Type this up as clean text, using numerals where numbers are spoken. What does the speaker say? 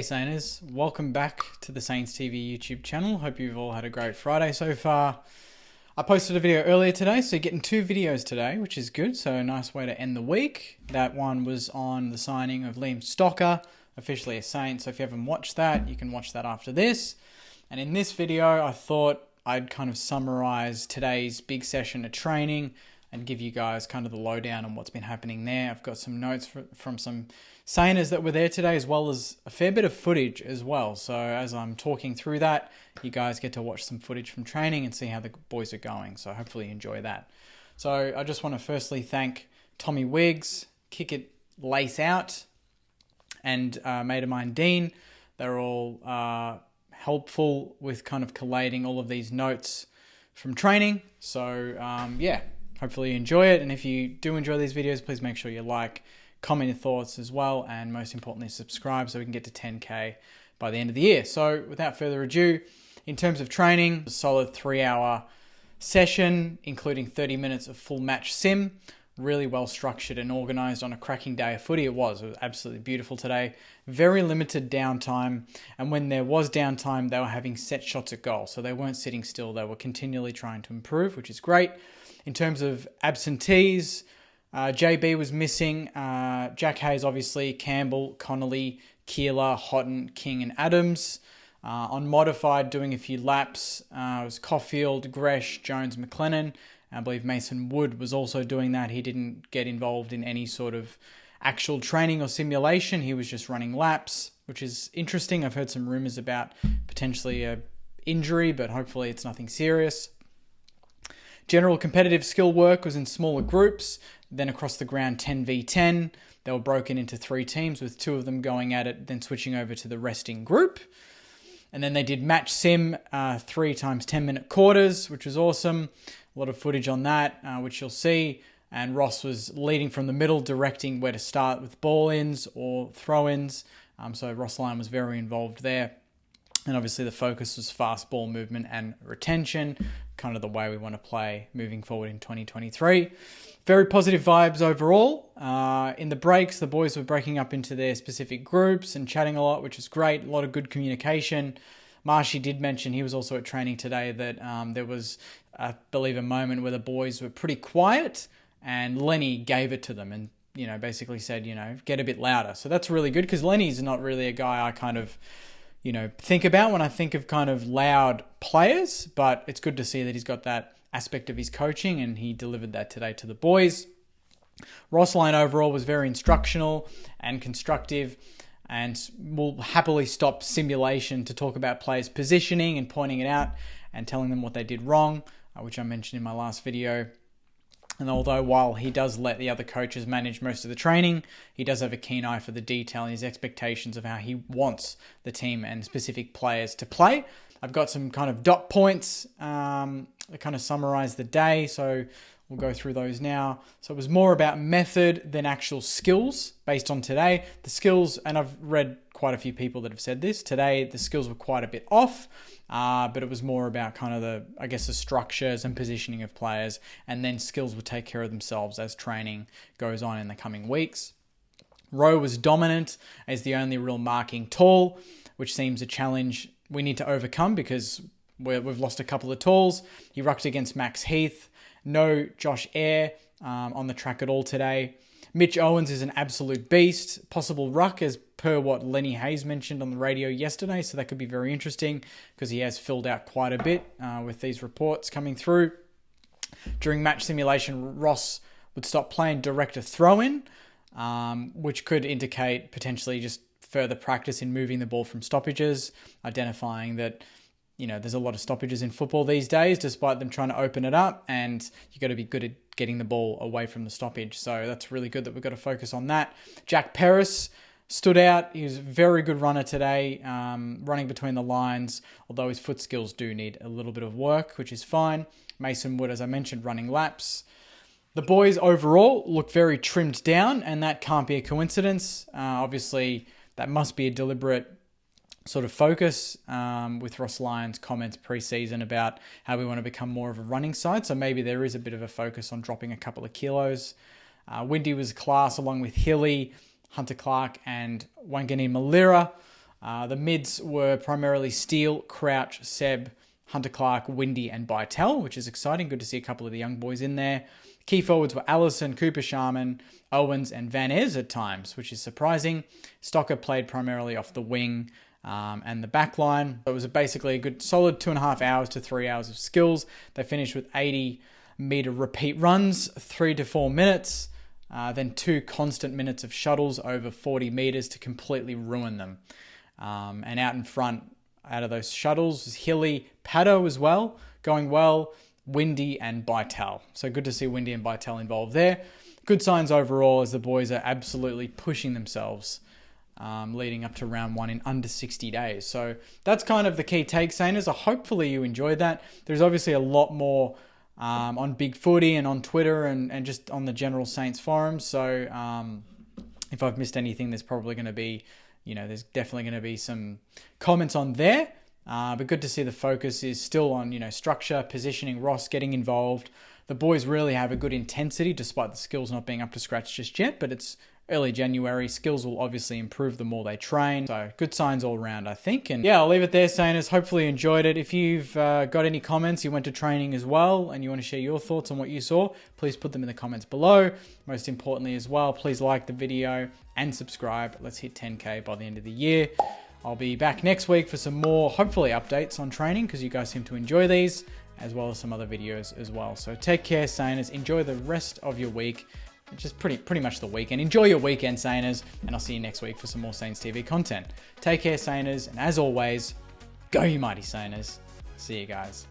Hey Sainers, welcome back to the Saints TV YouTube channel. Hope you've all had a great Friday so far. I posted a video earlier today, so you're getting 2 videos today, which is good. So a nice way to end the week. That one was on the signing of Liam Stocker, officially a Saint. So if you haven't watched that, you can watch that after this. And in this video, I thought I'd kind of summarize today's big session of training and give you guys kind of the lowdown on what's been happening there. I've got some notes from some Sainers that were there today, as well as a fair bit of footage as well. So as I'm talking through that, you guys get to watch some footage from training and see how the boys are going. So hopefully you enjoy that. So I just want to firstly thank Tommy Wiggs, Kick It Lace Out, and a mate of mine, Dean. They're all helpful with kind of collating all of these notes from training. So yeah, hopefully you enjoy it. And if you do enjoy these videos, please make sure you like, comment your thoughts as well, and most importantly, subscribe so we can get to 10K by the end of the year. So without further ado, in terms of training, a solid 3-hour session, including 30 minutes of full match sim, really well structured and organized on a cracking day of footy. It was absolutely beautiful today. Very limited downtime, and when there was downtime, they were having set shots at goal. So they weren't sitting still. They were continually trying to improve, which is great. In terms of absentees, JB was missing. Jack Hayes, obviously, Campbell, Connolly, Keeler, Houghton, King, and Adams. On modified, doing a few laps, it was Caulfield, Gresh, Jones, McLennan. I believe Mason Wood was also doing that. He didn't get involved in any sort of actual training or simulation. He was just running laps, which is interesting. I've heard some rumors about potentially a injury, but hopefully it's nothing serious. General competitive skill work was in smaller groups. Then across the ground, 10v10. They were broken into 3 teams, with 2 of them going at it, then switching over to the resting group. And then they did match sim 3 times 10-minute quarters, which was awesome. A lot of footage on that, which you'll see. And Ross was leading from the middle, directing where to start with ball-ins or throw-ins. So Ross Lyon was very involved there. And obviously the focus was fast ball movement and retention, kind of the way we want to play moving forward in 2023. Very positive vibes overall. In the breaks, the boys were breaking up into their specific groups and chatting a lot, which is great. A lot of good communication. Marshy did mention, he was also at training today, that there was, I believe, a moment where the boys were pretty quiet and Lenny gave it to them and, you know, basically said, you know, get a bit louder. So that's really good, because Lenny's not really a guy I kind of, you know, think about when I think of kind of loud players, but it's good to see that he's got that aspect of his coaching, and he delivered that today to the boys. Ross Lyon overall was very instructional and constructive, and will happily stop simulation to talk about players' positioning and pointing it out and telling them what they did wrong, which I mentioned in my last video. And although while he does let the other coaches manage most of the training, he does have a keen eye for the detail and his expectations of how he wants the team and specific players to play. I've got some kind of dot points that kind of summarize the day, so we'll go through those now. So it was more about method than actual skills based on today. The skills, and I've read quite a few people that have said this, today the skills were quite a bit off. But it was more about kind of the structures and positioning of players, and then skills will take care of themselves as training goes on in the coming weeks. Rowe was dominant as the only real marking tall, which seems a challenge we need to overcome because we've lost a couple of talls. He rucked against Max Heath. No Josh Eyre on the track at all today. Mitch Owens is an absolute beast. Possible ruck as per what Lenny Hayes mentioned on the radio yesterday. So that could be very interesting because he has filled out quite a bit with these reports coming through. During match simulation, Ross would stop playing direct a throw-in, which could indicate potentially just further practice in moving the ball from stoppages, identifying that, you know, there's a lot of stoppages in football these days, despite them trying to open it up, and you got to be good at getting the ball away from the stoppage. So that's really good that we've got to focus on that. Jack Paris stood out. He was a very good runner today, running between the lines, although his foot skills do need a little bit of work, which is fine. Mason Wood, as I mentioned, running laps. The boys overall look very trimmed down, and that can't be a coincidence. Obviously, that must be a deliberate sort of focus with Ross Lyon's comments pre-season about how we want to become more of a running side. So maybe there is a bit of a focus on dropping a couple of kilos. Windy was class along with Hilly, Hunter Clark and Wangani Malira. The mids were primarily Steele, Crouch, Seb, Hunter Clark, Windy, and Bytel, which is exciting. Good to see a couple of the young boys in there. Key forwards were Allison, Cooper Sharman, Owens, and Van Ez at times, which is surprising. Stocker played primarily off the wing and the back line. It was basically a good solid 2.5 hours to 3 hours of skills. They finished with 80-meter repeat runs, 3 to 4 minutes, then 2 constant minutes of shuttles over 40 meters to completely ruin them. And out in front, out of those shuttles, was Hilly, Paddo as well, going well, Windy and Bytel. So good to see Windy and Bytel involved there. Good signs overall as the boys are absolutely pushing themselves leading up to round 1 in under 60 days. So that's kind of the key take, Sainers. Hopefully you enjoyed that. There's obviously a lot more on Big Footy and on Twitter and just on the general Saints forums. So if I've missed anything, there's probably going to be, there's definitely going to be some comments on there. But good to see the focus is still on, structure, positioning, Ross getting involved. The boys really have a good intensity despite the skills not being up to scratch just yet, but it's early January. Skills will obviously improve the more they train. So good signs all around, I think. And yeah, I'll leave it there, Sainers. Hopefully you enjoyed it. If you've got any comments, you went to training as well, and you want to share your thoughts on what you saw, please put them in the comments below. Most importantly as well, please like the video and subscribe. Let's hit 10K by the end of the year. I'll be back next week for some more, hopefully, updates on training because you guys seem to enjoy these, as well as some other videos as well. So take care, Sainers. Enjoy the rest of your week, which is pretty much the weekend. Enjoy your weekend, Sainers, and I'll see you next week for some more Saints TV content. Take care, Sainers, and as always, go you mighty Sainers. See you guys.